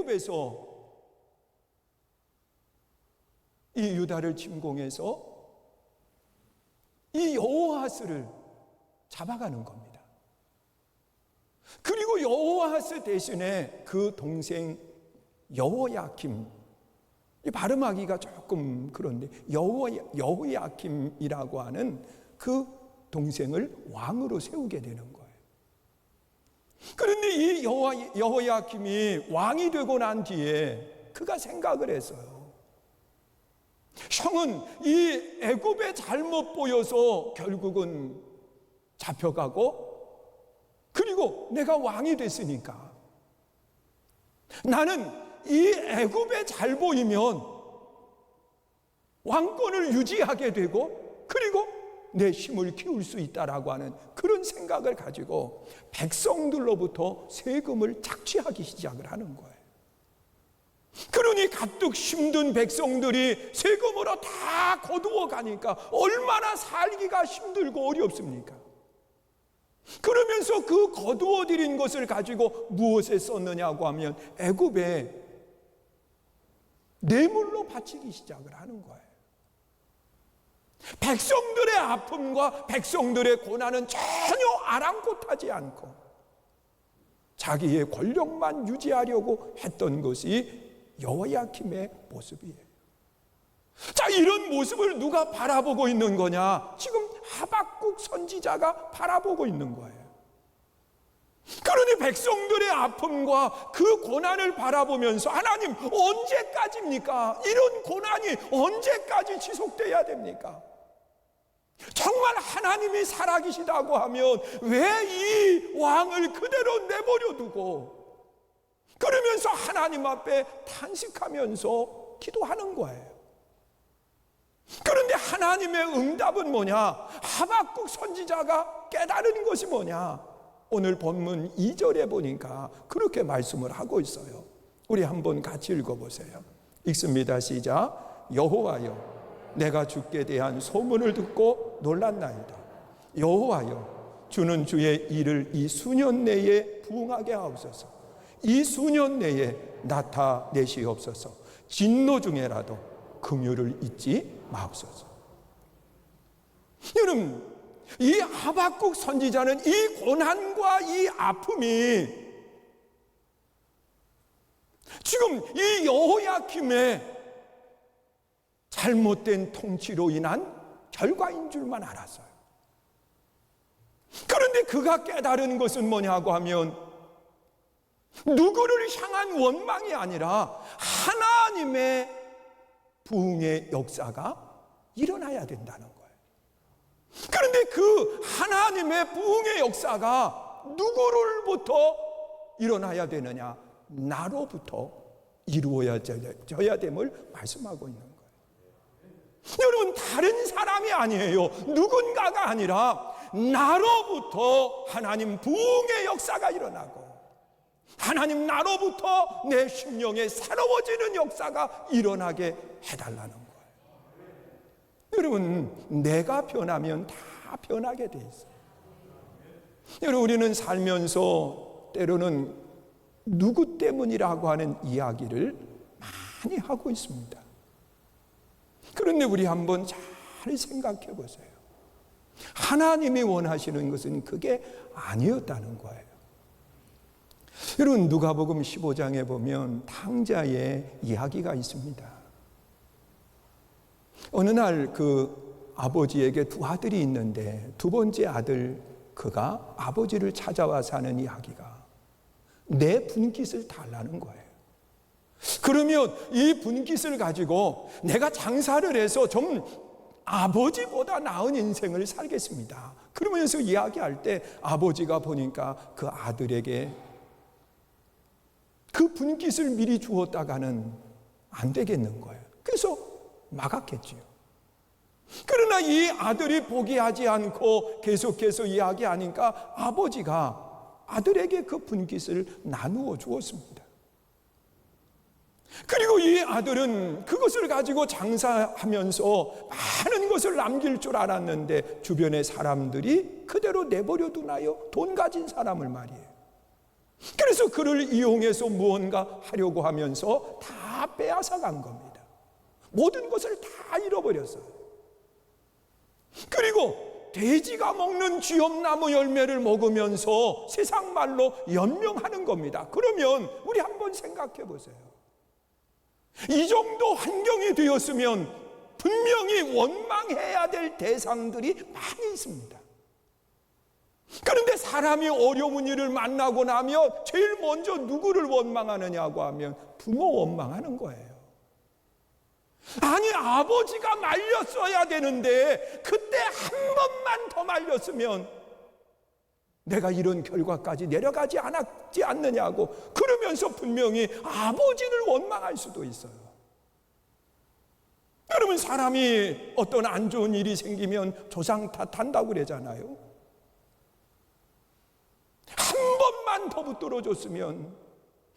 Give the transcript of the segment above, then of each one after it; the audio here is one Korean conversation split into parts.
애굽에서 이 유다를 침공해서 이 여호아스를 잡아가는 겁니다. 그리고 여호아스 대신에 그 동생 여호야킴, 발음하기가 조금 그런데 여호야킴이라고 하는 그 동생을 왕으로 세우게 되는 거예요. 그런데 이 여호야킴이 왕이 되고 난 뒤에 그가 생각을 했어요. 형은 이 애굽에 잘못 보여서 결국은 잡혀가고, 그리고 내가 왕이 됐으니까 나는 이 애굽에 잘 보이면 왕권을 유지하게 되고, 그리고 내 힘을 키울 수 있다라고 하는 그런 생각을 가지고 백성들로부터 세금을 착취하기 시작을 하는 거예요. 그러니 가뜩 힘든 백성들이 세금으로 다 거두어 가니까 얼마나 살기가 힘들고 어렵습니까? 그러면서 그 거두어 들인 것을 가지고 무엇에 썼느냐고 하면 애굽에 뇌물로 바치기 시작을 하는 거예요. 백성들의 아픔과 백성들의 고난은 전혀 아랑곳하지 않고 자기의 권력만 유지하려고 했던 것이 여호야킴의 모습이에요. 자, 이런 모습을 누가 바라보고 있는 거냐? 지금 하박국 선지자가 바라보고 있는 거예요. 그러니 백성들의 아픔과 그 고난을 바라보면서 하나님, 언제까지입니까? 이런 고난이 언제까지 지속돼야 됩니까? 정말 하나님이 살아계시다고 하면 왜 이 왕을 그대로 내버려 두고 그러면서 하나님 앞에 탄식하면서 기도하는 거예요. 그런데 하나님의 응답은 뭐냐? 하박국 선지자가 깨달은 것이 뭐냐? 오늘 본문 2절에 보니까 그렇게 말씀을 하고 있어요. 우리 한번 같이 읽어보세요. 읽습니다. 시작. 여호와여, 내가 주께 대한 소문을 듣고 놀랐나이다. 여호와여, 주는 주의 일을 이 수년 내에 부응하게 하옵소서. 이 수년 내에 나타내시옵소서. 진노 중에라도 긍휼을 잊지 마옵소서. 여러분, 이 하박국 선지자는 이 고난과 이 아픔이 지금 이 여호야킴의 잘못된 통치로 인한 결과인 줄만 알았어요. 그런데 그가 깨달은 것은 뭐냐고 하면 누구를 향한 원망이 아니라 하나님의 부흥의 역사가 일어나야 된다는 거예요. 그런데 그 하나님의 부흥의 역사가 누구로부터 일어나야 되느냐? 나로부터 이루어져야 됨을 말씀하고 있는 거예요. 여러분, 다른 사람이 아니에요. 누군가가 아니라 나로부터 하나님 부흥의 역사가 일어나고 하나님 나로부터 내 심령에 새로워지는 역사가 일어나게 해달라는 거예요. 여러분, 내가 변하면 다 변하게 돼 있어요. 여러분, 우리는 살면서 때로는 누구 때문이라고 하는 이야기를 많이 하고 있습니다. 그런데 우리 한번 잘 생각해 보세요. 하나님이 원하시는 것은 그게 아니었다는 거예요. 여러분, 누가복음 15장에 보면 탕자의 이야기가 있습니다. 어느 날 그 아버지에게 두 아들이 있는데 두 번째 아들, 그가 아버지를 찾아와서 하는 이야기가 내 분깃을 달라는 거예요. 그러면 이 분깃을 가지고 내가 장사를 해서 좀 아버지보다 나은 인생을 살겠습니다. 그러면서 이야기할 때 아버지가 보니까 그 아들에게 그 분깃을 미리 주었다가는 안 되겠는 거예요. 그래서 막았겠지요. 그러나 이 아들이 포기하지 않고 계속해서 이야기하니까 아버지가 아들에게 그 분깃을 나누어 주었습니다. 그리고 이 아들은 그것을 가지고 장사하면서 많은 것을 남길 줄 알았는데 주변의 사람들이 그대로 내버려 두나요? 돈 가진 사람을 말이에요. 그래서 그를 이용해서 무언가 하려고 하면서 다 빼앗아간 겁니다. 모든 것을 다 잃어버렸어요. 그리고 돼지가 먹는 쥐엄나무 열매를 먹으면서 세상 말로 연명하는 겁니다. 그러면 우리 한번 생각해 보세요. 이 정도 환경이 되었으면 분명히 원망해야 될 대상들이 많이 있습니다. 그런데 사람이 어려운 일을 만나고 나면 제일 먼저 누구를 원망하느냐고 하면 부모 원망하는 거예요. 아니, 아버지가 말렸어야 되는데 그때 한 번만 더 말렸으면 내가 이런 결과까지 내려가지 않았지 않느냐고, 그러면서 분명히 아버지를 원망할 수도 있어요. 여러분, 사람이 어떤 안 좋은 일이 생기면 조상 탓한다고 그러잖아요. 한 번만 더 붙들어줬으면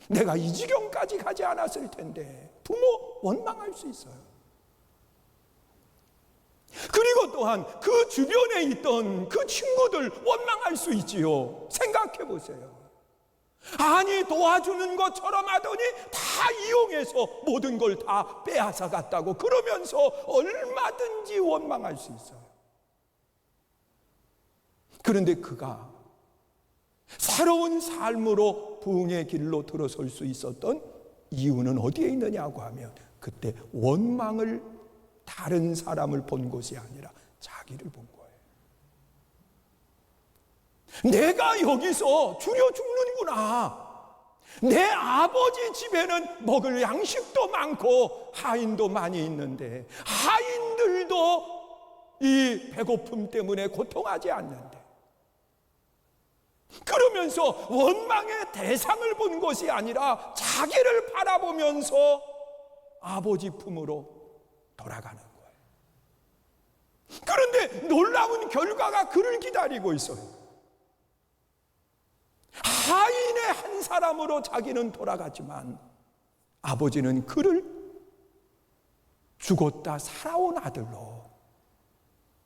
내가 이 지경까지 가지 않았을 텐데, 부모 원망할 수 있어요. 그리고 또한 그 주변에 있던 그 친구들 원망할 수 있지요. 생각해 보세요. 아니, 도와주는 것처럼 하더니 다 이용해서 모든 걸 다 빼앗아 갔다고, 그러면서 얼마든지 원망할 수 있어요. 그런데 그가 새로운 삶으로 부흥의 길로 들어설 수 있었던 이유는 어디에 있느냐고 하면, 그때 원망을 다른 사람을 본 것이 아니라 자기를 본 거예요. 내가 여기서 줄여 죽는구나. 내 아버지 집에는 먹을 양식도 많고 하인도 많이 있는데 하인들도 이 배고픔 때문에 고통하지 않는데, 그러면서 원망의 대상을 본 것이 아니라 자기를 바라보면서 아버지 품으로 돌아가는 거예요. 그런데 놀라운 결과가 그를 기다리고 있어요. 하인의 한 사람으로 자기는 돌아갔지만 아버지는 그를 죽었다 살아온 아들로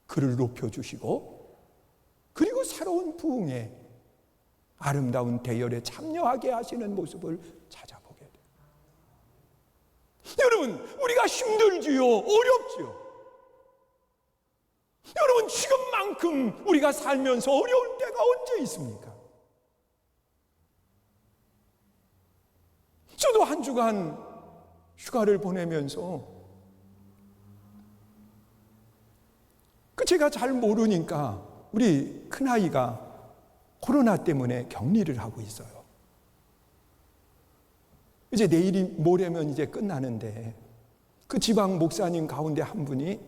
그를 높여주시고, 그리고 새로운 부흥의 아름다운 대열에 참여하게 하시는 모습을 찾아보게 돼요. 여러분, 우리가 힘들지요, 어렵지요. 여러분, 지금만큼 우리가 살면서 어려울 때가 언제 있습니까? 저도 한 주간 휴가를 보내면서 제가 잘 모르니까 우리 큰아이가 코로나 때문에 격리를 하고 있어요. 이제 내일이 모레면 이제 끝나는데, 그 지방 목사님 가운데 한 분이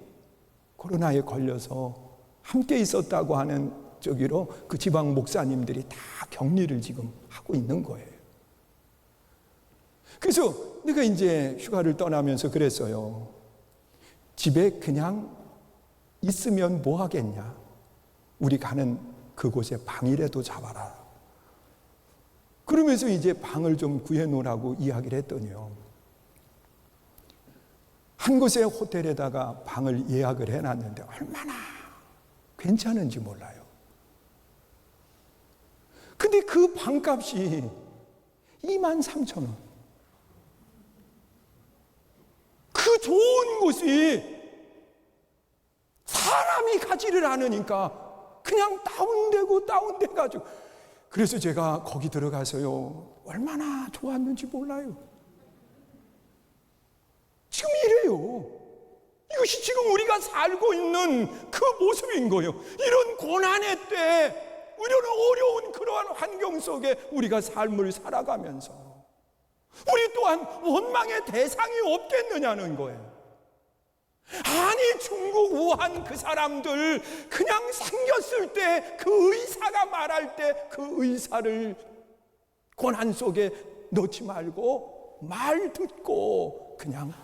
코로나에 걸려서 함께 있었다고 하는 저기로 그 지방 목사님들이 다 격리를 지금 하고 있는 거예요. 그래서 내가 이제 휴가를 떠나면서 그랬어요. 집에 그냥 있으면 뭐 하겠냐? 우리 가는 그곳에 방이라도 잡아라. 그러면서 이제 방을 좀 구해놓으라고 이야기를 했더니요, 한 곳의 호텔에다가 방을 예약을 해놨는데 얼마나 괜찮은지 몰라요. 근데 그 방값이 23,000원. 그 좋은 곳이 사람이 가지를 않으니까 그냥 다운돼가지고, 그래서 제가 거기 들어가서요, 얼마나 좋았는지 몰라요. 지금 이래요. 이것이 지금 우리가 살고 있는 그 모습인 거예요. 이런 고난의 때, 이런 어려운 그러한 환경 속에 우리가 삶을 살아가면서 우리 또한 원망의 대상이 없겠느냐는 거예요. 아니, 중국 우한 그 사람들 그냥 생겼을 때 그 의사가 말할 때 그 의사를 고난 속에 넣지 말고 말 듣고 그냥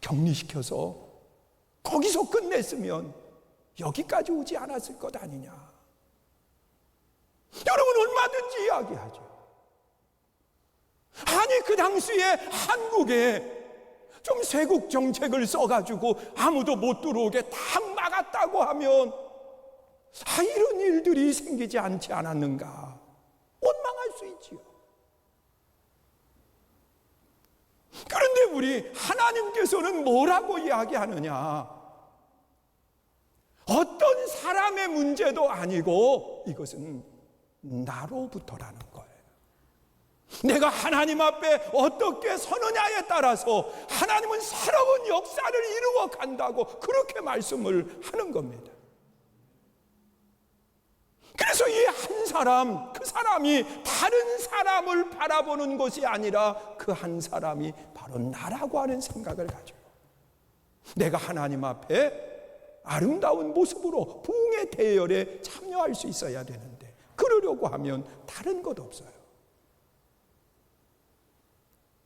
격리시켜서 거기서 끝냈으면 여기까지 오지 않았을 것 아니냐. 여러분, 얼마든지 이야기하죠. 아니, 그 당시에 한국에 좀 세국 정책을 써가지고 아무도 못 들어오게 딱 막았다고 하면 이런 일들이 생기지 않지 않았는가 원망할 수 있지요. 그런데 우리 하나님께서는 뭐라고 이야기하느냐? 어떤 사람의 문제도 아니고 이것은 나로부터라는 거예요. 내가 하나님 앞에 어떻게 서느냐에 따라서 하나님은 새로운 역사를 이루어 간다고 그렇게 말씀을 하는 겁니다. 그래서 이 한 사람, 그 사람이 다른 사람을 바라보는 것이 아니라 그 한 사람이 바로 나라고 하는 생각을 가지고 내가 하나님 앞에 아름다운 모습으로 부흥의 대열에 참여할 수 있어야 되는데, 그러려고 하면 다른 것 없어요.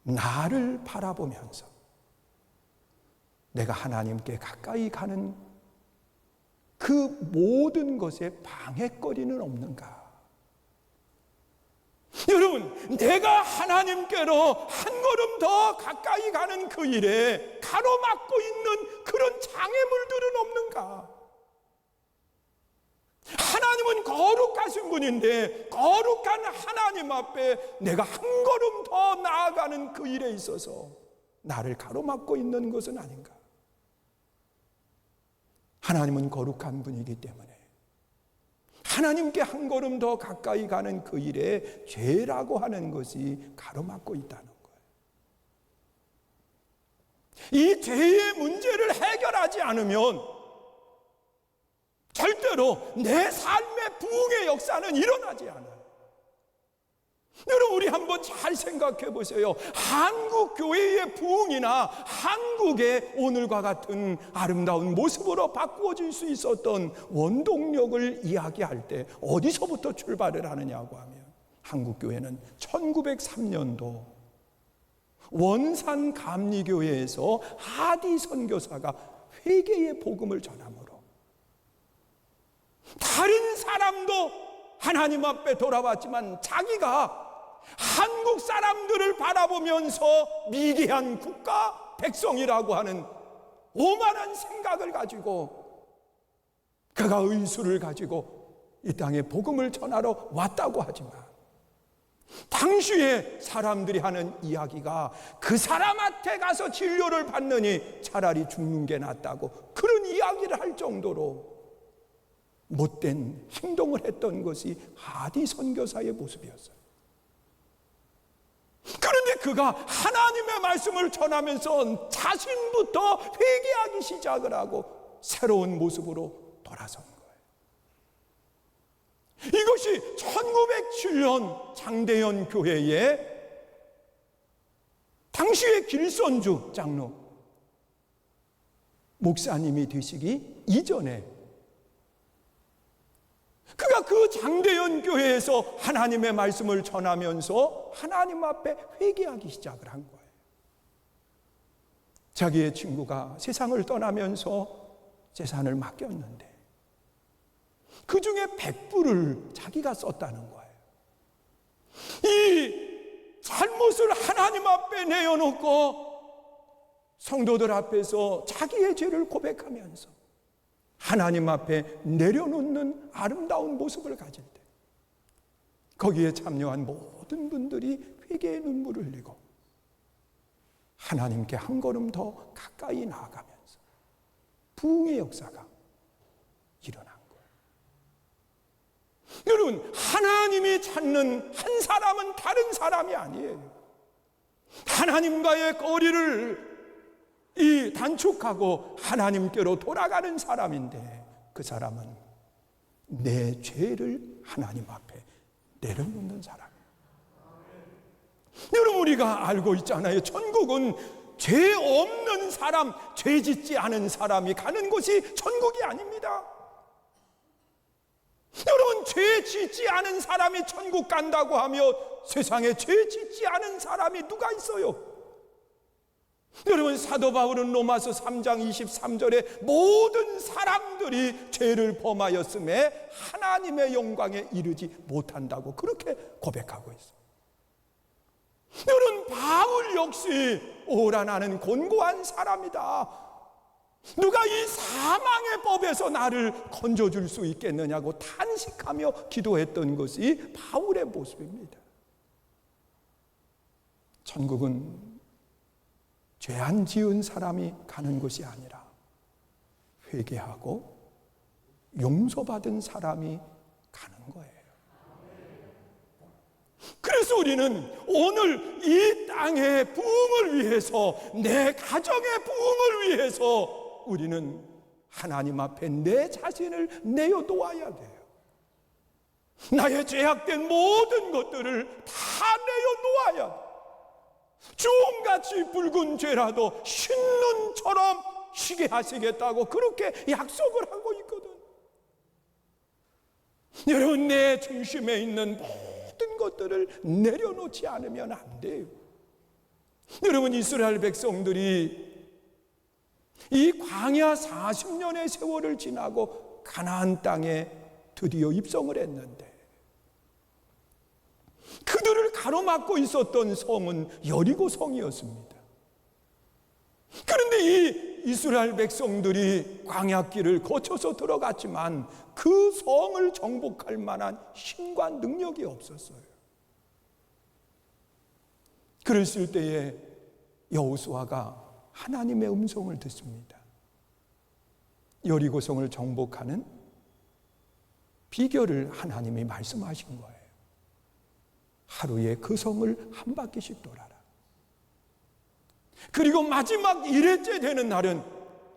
나를 바라보면서 내가 하나님께 가까이 가는 그 모든 것에 방해거리는 없는가? 여러분, 내가 하나님께로 한 걸음 더 가까이 가는 그 일에 가로막고 있는 그런 장애물들은 없는가? 하나님은 거룩하신 분인데 거룩한 하나님 앞에 내가 한 걸음 더 나아가는 그 일에 있어서 나를 가로막고 있는 것은 아닌가? 하나님은 거룩한 분이기 때문에 하나님께 한 걸음 더 가까이 가는 그 일에 죄라고 하는 것이 가로막고 있다는 거예요. 이 죄의 문제를 해결하지 않으면 절대로 내 삶의 부흥의 역사는 일어나지 않아요. 여러분, 우리 한번 잘 생각해 보세요. 한국 교회의 부흥이나 한국의 오늘과 같은 아름다운 모습으로 바꾸어질 수 있었던 원동력을 이야기할 때 어디서부터 출발을 하느냐고 하면, 한국 교회는 1903년도 원산 감리교회에서 하디 선교사가 회개의 복음을 전함으로 다른 사람도 하나님 앞에 돌아왔지만 자기가 한국 사람들을 바라보면서 미개한 국가 백성이라고 하는 오만한 생각을 가지고 그가 의술을 가지고 이 땅에 복음을 전하러 왔다고 하지만, 당시에 사람들이 하는 이야기가 그 사람한테 가서 진료를 받느니 차라리 죽는 게 낫다고 그런 이야기를 할 정도로 못된 행동을 했던 것이 하디 선교사의 모습이었어요. 그런데 그가 하나님의 말씀을 전하면서 자신부터 회개하기 시작을 하고 새로운 모습으로 돌아선 거예요. 이것이 1907년 장대현 교회의 당시의 길선주 장로 목사님이 되시기 이전에 그가 그 장대현 교회에서 하나님의 말씀을 전하면서 하나님 앞에 회개하기 시작을 한 거예요. 자기의 친구가 세상을 떠나면서 재산을 맡겼는데 그 중에 100불을 자기가 썼다는 거예요. 이 잘못을 하나님 앞에 내어놓고 성도들 앞에서 자기의 죄를 고백하면서 하나님 앞에 내려놓는 아름다운 모습을 가질 때 거기에 참여한 모든 분들이 회개의 눈물을 흘리고 하나님께 한 걸음 더 가까이 나아가면서 부흥의 역사가 일어난 거예요. 여러분, 하나님이 찾는 한 사람은 다른 사람이 아니에요. 하나님과의 거리를 단축하고 하나님께로 돌아가는 사람인데, 그 사람은 내 죄를 하나님 앞에 내려놓는 사람이에요. 여러분, 우리가 알고 있잖아요. 천국은 죄 없는 사람, 죄 짓지 않은 사람이 가는 곳이 천국이 아닙니다. 여러분, 죄 짓지 않은 사람이 천국 간다고 하며 세상에 죄 짓지 않은 사람이 누가 있어요? 여러분, 사도 바울은 로마서 3장 23절에 모든 사람들이 죄를 범하였음에 하나님의 영광에 이르지 못한다고 그렇게 고백하고 있어요. 여러분, 바울 역시 오라 나는 곤고한 사람이다. 누가 이 사망의 법에서 나를 건져줄 수 있겠느냐고 탄식하며 기도했던 것이 바울의 모습입니다. 천국은 죄 안 지은 사람이 가는 곳이 아니라 회개하고 용서받은 사람이 가는 거예요. 그래서 우리는 오늘 이 땅의 부흥을 위해서, 내 가정의 부흥을 위해서 우리는 하나님 앞에 내 자신을 내어놓아야 돼요. 나의 죄악된 모든 것들을 다 내어놓아야 돼요. 주홍같이 붉은 죄라도 흰눈처럼 쉬게 하시겠다고 그렇게 약속을 하고 있거든. 여러분, 내 중심에 있는 모든 것들을 내려놓지 않으면 안 돼요. 여러분, 이스라엘 백성들이 이 광야 40년의 세월을 지나고 가나안 땅에 드디어 입성을 했는데, 그들을 가로막고 있었던 성은 여리고 성이었습니다. 그런데 이 이스라엘 백성들이 광야길을 거쳐서 들어갔지만 그 성을 정복할 만한 힘과 능력이 없었어요. 그랬을 때에 여호수아가 하나님의 음성을 듣습니다. 여리고 성을 정복하는 비결을 하나님이 말씀하신 거예요. 하루에 그 성을 한 바퀴씩 돌아라. 그리고 마지막 1회째 되는 날은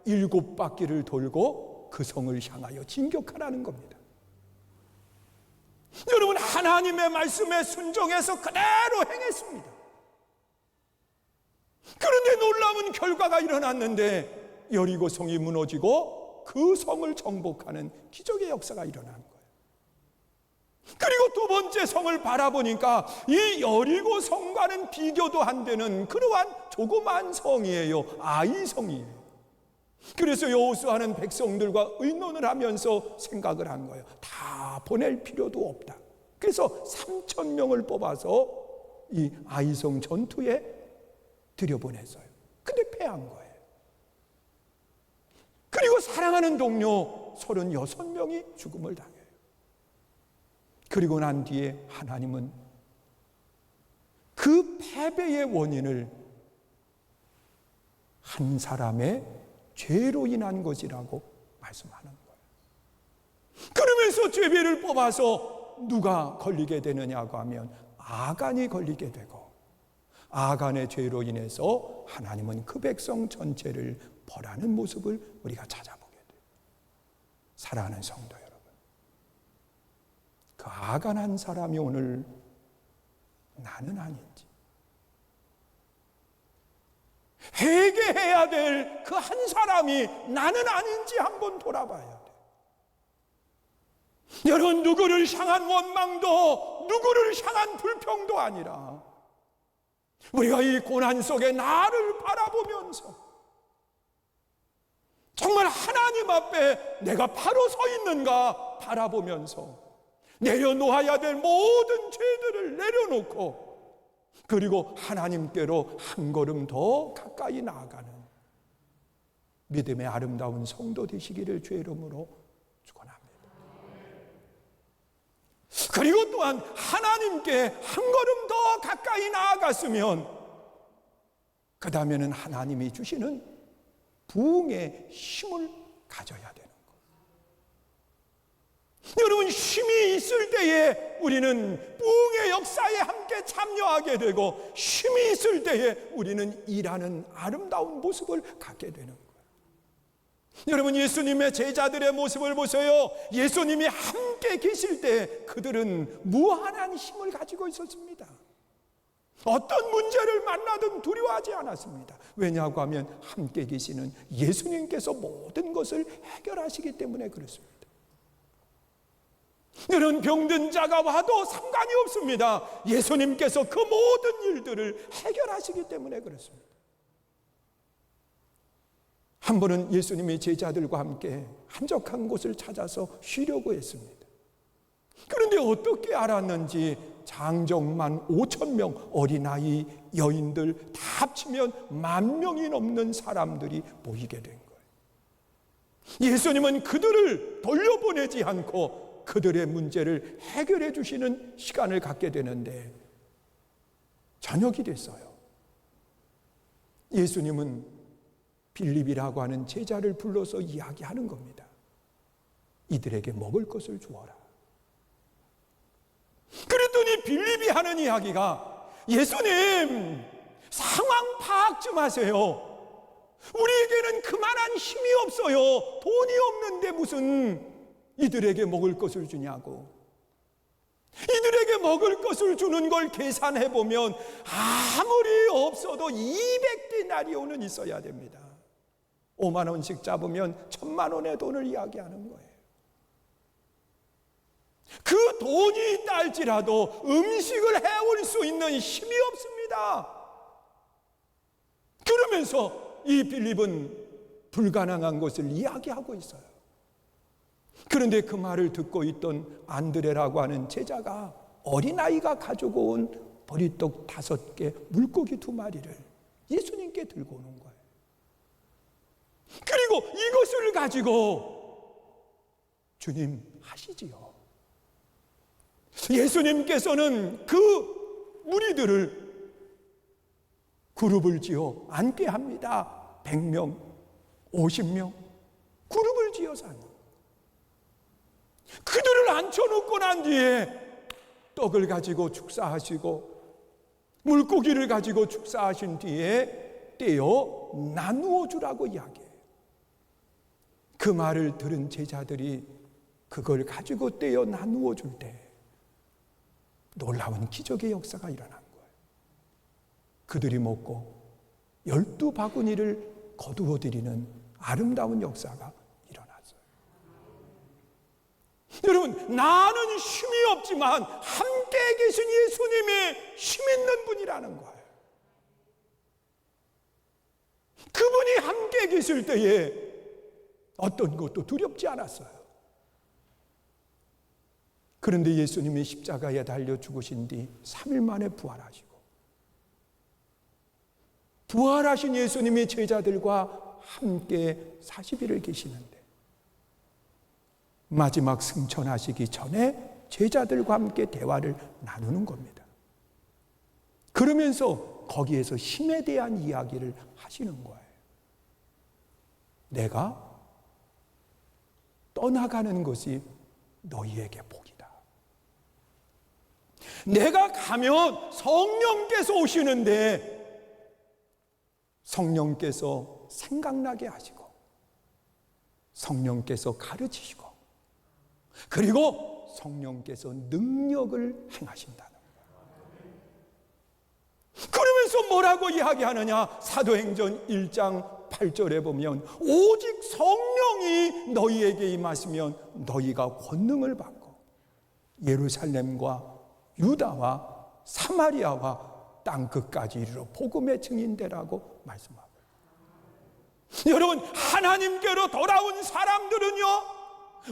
7바퀴를 돌고 그 성을 향하여 진격하라는 겁니다. 여러분, 하나님의 말씀에 순종해서 그대로 행했습니다. 그런데 놀라운 결과가 일어났는데 여리고 성이 무너지고 그 성을 정복하는 기적의 역사가 일어난 거예요. 그리고 두 번째 성을 바라보니까 이 여리고 성과는 비교도 안 되는 그러한 조그만 성이에요. 아이 성이에요. 그래서 여호수아는 백성들과 의논을 하면서 생각을 한 거예요. 다 보낼 필요도 없다. 그래서 3,000명을 뽑아서 이 아이 성 전투에 들여보냈어요. 근데 패한 거예요. 그리고 사랑하는 동료 36명이 죽음을 당해요. 그리고 난 뒤에 하나님은 그 패배의 원인을 한 사람의 죄로 인한 것이라고 말씀하는 거예요. 그러면서 죄배를 뽑아서 누가 걸리게 되느냐고 하면 아간이 걸리게 되고, 아간의 죄로 인해서 하나님은 그 백성 전체를 벌하는 모습을 우리가 찾아보게 돼요. 사랑하는 성도 여러분, 그 아간 한 사람이 오늘 나는 아닌지, 회개해야 될 그 한 사람이 나는 아닌지 한번 돌아봐야 돼. 여러분, 누구를 향한 원망도, 누구를 향한 불평도 아니라 우리가 이 고난 속에 나를 바라보면서 정말 하나님 앞에 내가 바로 서 있는가 바라보면서 내려놓아야 될 모든 죄들을 내려놓고, 그리고 하나님께로 한 걸음 더 가까이 나아가는 믿음의 아름다운 성도 되시기를 주의 이름으로 축원합니다. 그리고 또한 하나님께 한 걸음 더 가까이 나아갔으면 그 다음에는 하나님이 주시는 부흥의 힘을 가져야 되는 것. 여러분, 힘이 있을 때에 우리는 부흥의 역사에 함께 참여하게 되고, 힘이 있을 때에 우리는 일하는 아름다운 모습을 갖게 되는 거예요. 여러분, 예수님의 제자들의 모습을 보세요. 예수님이 함께 계실 때 그들은 무한한 힘을 가지고 있었습니다. 어떤 문제를 만나든 두려워하지 않았습니다. 왜냐하고 하면 함께 계시는 예수님께서 모든 것을 해결하시기 때문에 그렇습니다. 여러분, 병든 자가 와도 상관이 없습니다. 예수님께서 그 모든 일들을 해결하시기 때문에 그렇습니다. 한 번은 예수님이 제자들과 함께 한적한 곳을 찾아서 쉬려고 했습니다. 그런데 어떻게 알았는지 장정만 5,000명, 어린아이, 여인들 다 합치면 10,000명이 넘는 사람들이 모이게 된 거예요. 예수님은 그들을 돌려보내지 않고 그들의 문제를 해결해 주시는 시간을 갖게 되는데 저녁이 됐어요. 예수님은 빌립이라고 하는 제자를 불러서 이야기하는 겁니다. 이들에게 먹을 것을 주어라. 그랬더니 빌립이 하는 이야기가, 예수님, 상황 파악 좀 하세요. 우리에게는 그만한 힘이 없어요. 돈이 없는데 무슨 이들에게 먹을 것을 주냐고. 이들에게 먹을 것을 주는 걸 계산해 보면 아무리 없어도 200데나리온은 있어야 됩니다. 5만 원씩 잡으면 1000만 원의 돈을 이야기하는 거예요. 그 돈이 있다 할지라도 음식을 해올 수 있는 힘이 없습니다. 그러면서 이 빌립은 불가능한 것을 이야기하고 있어요. 그런데 그 말을 듣고 있던 안드레라고 하는 제자가 어린아이가 가지고 온 보리떡 5개, 물고기 2마리를 예수님께 들고 오는 거예요. 그리고 이것을 가지고 주님 하시지요. 예수님께서는 그 무리들을 그룹을 지어 앉게 합니다. 100명, 50명 그룹을 지어서 앉는. 그들을 앉혀놓고 난 뒤에 떡을 가지고 축사하시고 물고기를 가지고 축사하신 뒤에 떼어 나누어 주라고 이야기해요. 그 말을 들은 제자들이 그걸 가지고 떼어 나누어 줄 때 놀라운 기적의 역사가 일어난 거예요. 그들이 먹고 12바구니를 거두어 드리는 아름다운 역사가 일어났어요. 여러분, 나는 힘이 없지만 함께 계신 예수님이 힘 있는 분이라는 거예요. 그분이 함께 계실 때에 어떤 것도 두렵지 않았어요. 그런데 예수님이 십자가에 달려 죽으신 뒤 3일 만에 부활하시고, 부활하신 예수님이 제자들과 함께 40일을 계시는데 마지막 승천하시기 전에 제자들과 함께 대화를 나누는 겁니다. 그러면서 거기에서 힘에 대한 이야기를 하시는 거예요. 내가 떠나가는 것이 너희에게 복이다. 내가 가면 성령께서 오시는데 성령께서 생각나게 하시고 성령께서 가르치시고 그리고 성령께서 능력을 행하신다는 거예요. 그러면서 뭐라고 이야기하느냐? 사도행전 1장 8절에 보면 오직 성령이 너희에게 임하시면 너희가 권능을 받고 예루살렘과 유다와 사마리아와 땅끝까지 이르러 복음의 증인되라고 말씀하고, 여러분, 하나님께로 돌아온 사람들은요,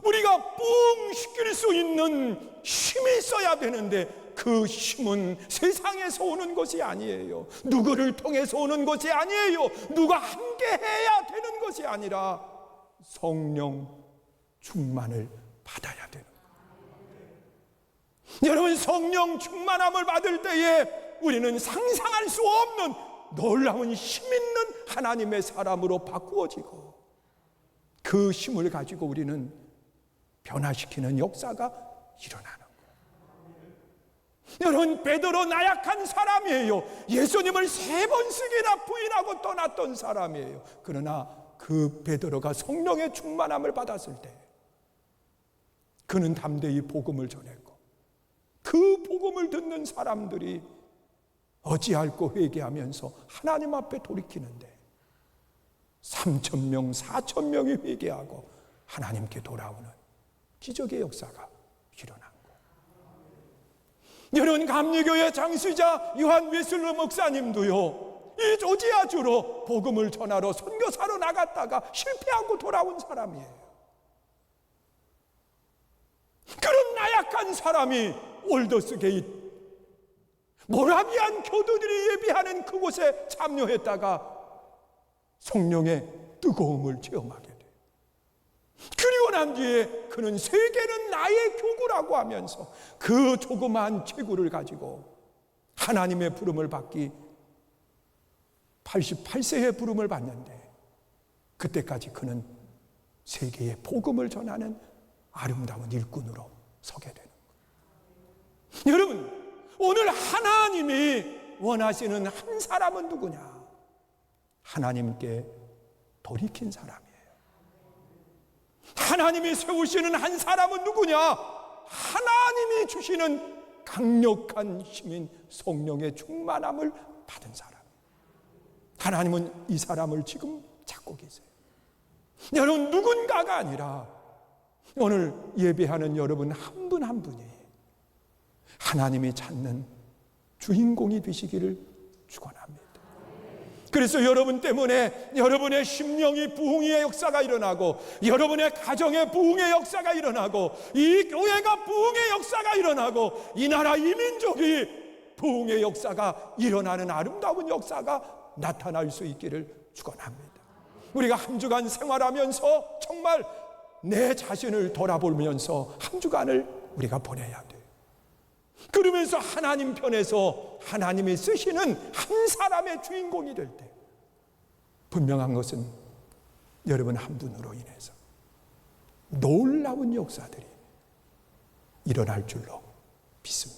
우리가 뿡 시킬 수 있는 힘이 있어야 되는데 그 힘은 세상에서 오는 것이 아니에요. 누구를 통해서 오는 것이 아니에요. 누가 함께 해야 되는 것이 아니라 성령 충만을 받아야 되는 거예요. 여러분, 성령 충만함을 받을 때에 우리는 상상할 수 없는 놀라운 힘 있는 하나님의 사람으로 바꾸어지고 그 힘을 가지고 우리는 변화시키는 역사가 일어나는 거예요. 여러분, 베드로 나약한 사람이에요. 예수님을 3번씩이나 부인하고 떠났던 사람이에요. 그러나 그 베드로가 성령의 충만함을 받았을 때 그는 담대히 복음을 전했고 그 복음을 듣는 사람들이 어찌할꼬 회개하면서 하나님 앞에 돌이키는데 3,000명, 4,000명이 회개하고 하나님께 돌아오는 기적의 역사가 일어난 거예요. 여러분, 감리교회 장수자 요한 웨슬러 목사님도요, 이 조지아주로 복음을 전하러 선교사로 나갔다가 실패하고 돌아온 사람이에요. 그런 나약한 사람이 올더스 게이트, 모라비안 교도들이 예비하는 그곳에 참여했다가 성령의 뜨거움을 체험하게 돼요. 그리고 난 뒤에 그는 세계는 나의 교구라고 하면서 그 조그마한 체구를 가지고 하나님의 부름을 받기 88세의 부름을 받는데 그때까지 그는 세계에 복음을 전하는 아름다운 일꾼으로 서게 되는 거예요. 여러분, 오늘 하나님이 원하시는 한 사람은 누구냐? 하나님께 돌이킨 사람이에요. 하나님이 세우시는 한 사람은 누구냐? 하나님이 주시는 강력한 힘인 성령의 충만함을 받은 사람. 하나님은 이 사람을 지금 찾고 계세요. 여러분, 누군가가 아니라 오늘 예배하는 여러분 한 분 한 분이 하나님이 찾는 주인공이 되시기를 축원합니다. 그래서 여러분 때문에 여러분의 심령이 부흥의 역사가 일어나고, 여러분의 가정의 부흥의 역사가 일어나고, 이 교회가 부흥의 역사가 일어나고, 이 나라 이 민족이 부흥의 역사가 일어나는 아름다운 역사가 나타날 수 있기를 축원합니다. 우리가 한 주간 생활하면서 정말 내 자신을 돌아보면서 한 주간을 우리가 보내야 돼요. 그러면서 하나님 편에서 하나님이 쓰시는 한 사람의 주인공이 될 때 분명한 것은 여러분 한 분으로 인해서 놀라운 역사들이 일어날 줄로 믿습니다.